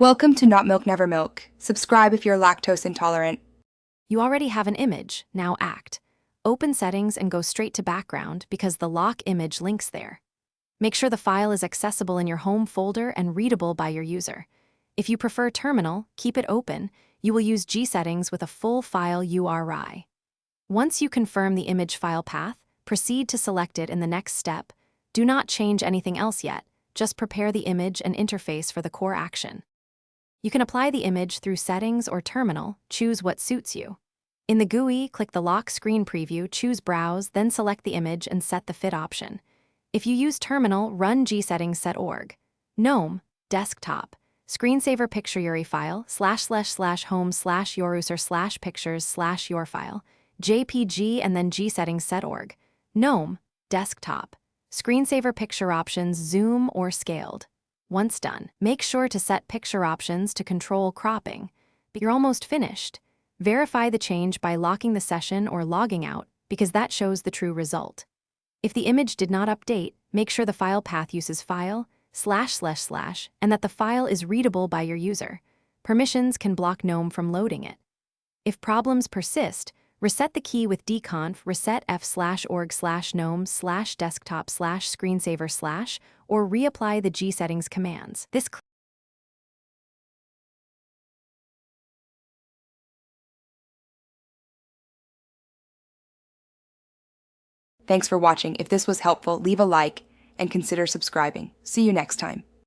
Welcome to Not Milk Never Milk. Subscribe if you're lactose intolerant. You already have an image, now act. Open Settings and go straight to Background because the lock image links there. Make sure the file is accessible in your home folder and readable by your user. If you prefer Terminal, keep it open. You will use G settings with a full file URI. Once you confirm the image file path, proceed to select it in the next step. Do not change anything else yet, just prepare the image and interface for the core action. You can apply the image through Settings or Terminal, choose what suits you. In the GUI, click the Lock Screen Preview, choose Browse, then select the image and set the fit option. If you use Terminal, run gsettings set.org. GNOME, Desktop, Screensaver Picture URI file, //home/your/pictures/your file, JPG and then gsettings set.org. GNOME, Desktop, Screensaver Picture options zoom or scaled. Once done, make sure to set picture options to control cropping. But you're almost finished. Verify the change by locking the session or logging out, because that shows the true result. If the image did not update, make sure the file path uses file, /// and that the file is readable by your user. Permissions can block GNOME from loading it. If problems persist, reset the key with dconf reset f/org/gnome/desktop/screensaver/ or reapply the gsettings commands. Thanks for watching. If this was helpful, leave a like and consider subscribing. See you next time.